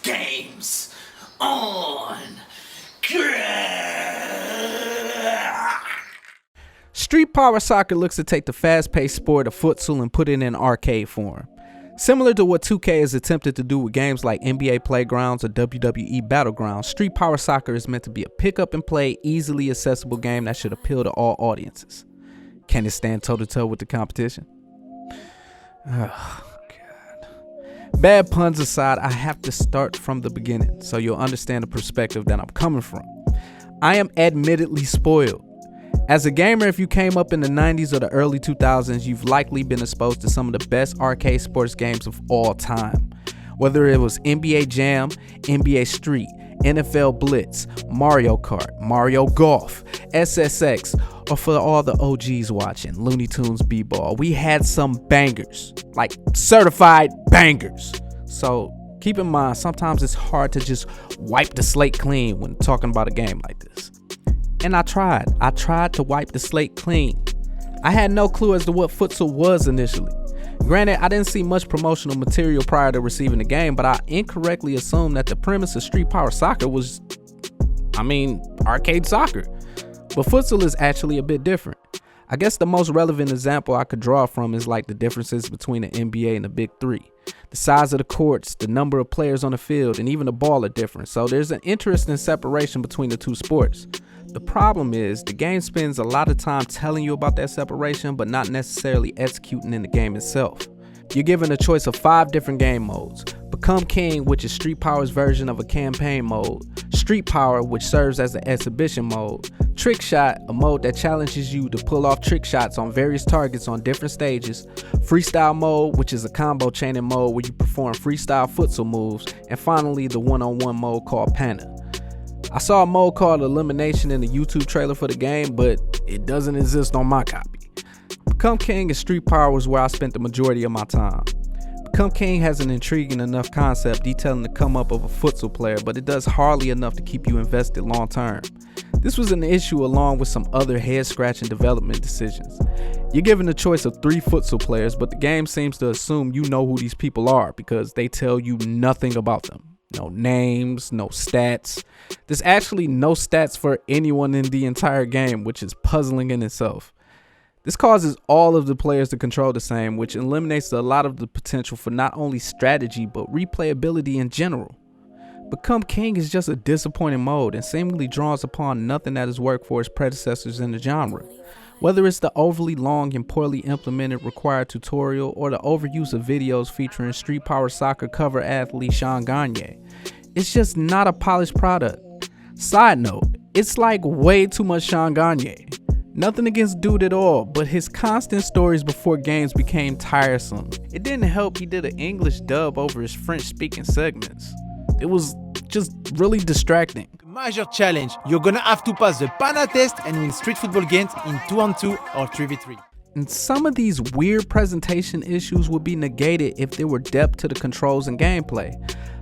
games on Krack. Street Power Soccer looks to take the fast-paced sport of futsal and put it in arcade form. Similar to what 2K has attempted to do with games like NBA Playgrounds or WWE Battlegrounds, Street Power Soccer is meant to be a pick-up-and-play, easily accessible game that should appeal to all audiences. Can it stand toe-to-toe with the competition? Oh, God. Bad puns aside, I have to start from the beginning so you'll understand the perspective that I'm coming from. I am admittedly spoiled. As a gamer, if you came up in the 90s or the early 2000s, you've likely been exposed to some of the best arcade sports games of all time. Whether it was NBA Jam, NBA Street, NFL Blitz, Mario Kart, Mario Golf, SSX, or for all the OGs watching, Looney Tunes B-Ball, we had some bangers, like certified bangers. So keep in mind, sometimes it's hard to just wipe the slate clean when talking about a game like this. And I tried to wipe the slate clean. I had no clue as to what futsal was initially. Granted, I didn't see much promotional material prior to receiving the game, but I incorrectly assumed that the premise of Street Power Soccer was, arcade soccer. But futsal is actually a bit different. I guess the most relevant example I could draw from is like the differences between the NBA and the Big Three. The size of the courts, the number of players on the field, and even the ball are different. So there's an interesting separation between the two sports. The problem is the game spends a lot of time telling you about that separation, but not necessarily executing in the game itself. You're given a choice of 5 different game modes. Become King, which is Street Power's version of a campaign mode. Street Power, which serves as the exhibition mode. Trick Shot, a mode that challenges you to pull off trick shots on various targets on different stages. Freestyle mode, which is a combo chaining mode where you perform freestyle futsal moves. And finally, the one-on-one mode called Pana. I saw a mode called Elimination in the YouTube trailer for the game, but it doesn't exist on my copy. Become King and Street Power was where I spent the majority of my time. Become King has an intriguing enough concept detailing the come up of a futsal player, but it does hardly enough to keep you invested long term. This was an issue along with some other head scratching development decisions. You're given the choice of 3 futsal players, but the game seems to assume you know who these people are because they tell you nothing about them. No names, no stats. There's actually no stats for anyone in the entire game, which is puzzling in itself. This causes all of the players to control the same, which eliminates a lot of the potential for not only strategy, but replayability in general. Become King is just a disappointing mode and seemingly draws upon nothing that has worked for its predecessors in the genre. Whether it's the overly long and poorly implemented required tutorial or the overuse of videos featuring Street Power Soccer cover athlete Sean Gagne, it's just not a polished product. Side note, it's like way too much Sean Gagne. Nothing against dude at all, but his constant stories before games became tiresome. It didn't help he did an English dub over his French speaking segments. It was just really distracting. Major challenge, you're gonna have to pass the Pana test and win street football games in 2-on-2 or 3v3. And some of these weird presentation issues would be negated if there were depth to the controls and gameplay.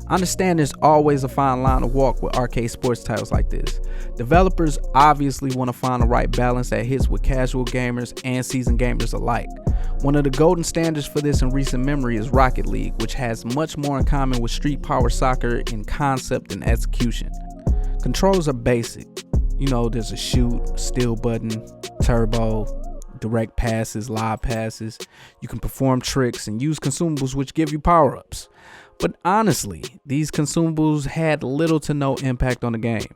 I understand there's always a fine line to walk with arcade sports titles like this. Developers obviously want to find the right balance that hits with casual gamers and seasoned gamers alike. One of the golden standards for this in recent memory is Rocket League, which has much more in common with Street Power Soccer in concept and execution. Controls are basic. There's a shoot, steal button, turbo, direct passes, live passes. You can perform tricks and use consumables which give you power-ups. But honestly, these consumables had little to no impact on the game.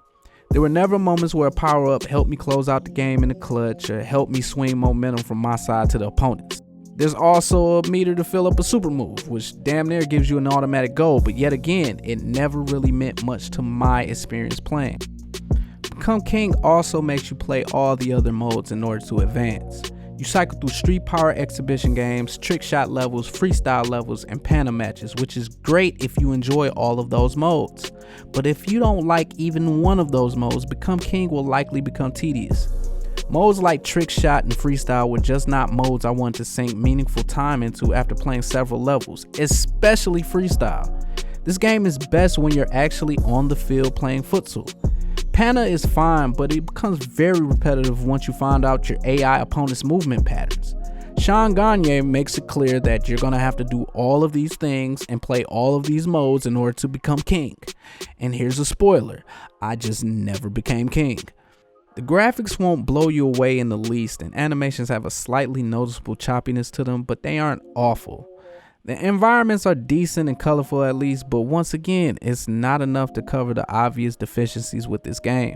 There were never moments where a power-up helped me close out the game in the clutch or helped me swing momentum from my side to the opponent's. There's also a meter to fill up a super move, which damn near gives you an automatic goal, but yet again, it never really meant much to my experience playing. Become King also makes you play all the other modes in order to advance. You cycle through Street Power exhibition games, trick shot levels, freestyle levels, and Pana matches, which is great if you enjoy all of those modes. But if you don't like even one of those modes, Become King will likely become tedious. Modes like trick shot and freestyle were just not modes I wanted to sink meaningful time into after playing several levels, especially freestyle. This game is best when you're actually on the field playing futsal. Pana is fine, but it becomes very repetitive once you find out your AI opponent's movement patterns. Sean Gagne makes it clear that you're going to have to do all of these things and play all of these modes in order to become king. And here's a spoiler, I just never became king. The graphics won't blow you away in the least, and animations have a slightly noticeable choppiness to them, but they aren't awful. The environments are decent and colorful at least, but once again, it's not enough to cover the obvious deficiencies with this game.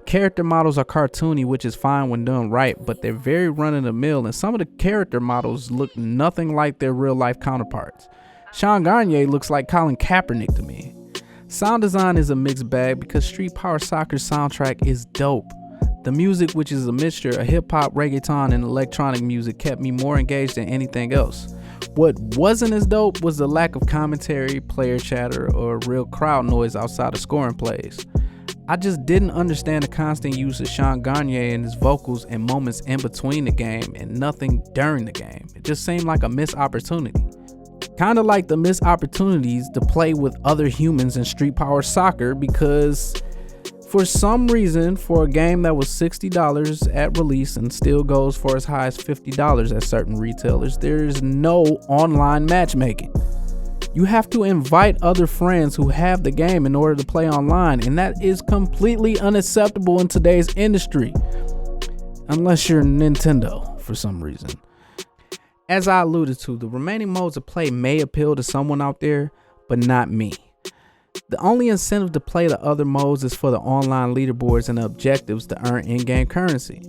Character models are cartoony, which is fine when done right, but they're very run-of-the-mill, and some of the character models look nothing like their real-life counterparts. Sean Gagne looks like Colin Kaepernick to me. Sound design is a mixed bag because Street Power Soccer's soundtrack is dope. The music, which is a mixture of hip-hop, reggaeton, and electronic music, kept me more engaged than anything else. What wasn't as dope was the lack of commentary, player chatter, or real crowd noise outside of scoring plays. I just didn't understand the constant use of Sean Gagne and his vocals in moments in between the game and nothing during the game. It just seemed like a missed opportunity. Kind of like the missed opportunities to play with other humans in Street Power Soccer, because for some reason, for a game that was $60 at release and still goes for as high as $50 at certain retailers, there's no online matchmaking. You have to invite other friends who have the game in order to play online, and that is completely unacceptable in today's industry. Unless you're Nintendo for some reason. As I alluded to, the remaining modes of play may appeal to someone out there, but not me. The only incentive to play the other modes is for the online leaderboards and the objectives to earn in-game currency.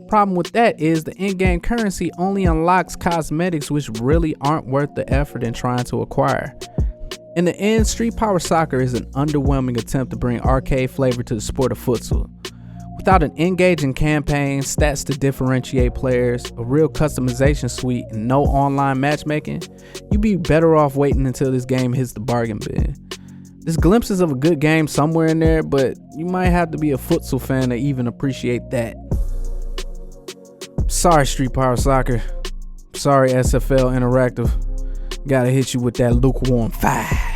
Problem with that is the in-game currency only unlocks cosmetics which really aren't worth the effort in trying to acquire. In the end, Street Power Soccer is an underwhelming attempt to bring arcade flavor to the sport of futsal. Without an engaging campaign, stats to differentiate players, a real customization suite, and no online matchmaking, you'd be better off waiting until this game hits the bargain bin. There's glimpses of a good game somewhere in there, but you might have to be a futsal fan to even appreciate that. Sorry, Street Power Soccer. Sorry, SFL Interactive. Gotta hit you with that lukewarm 5.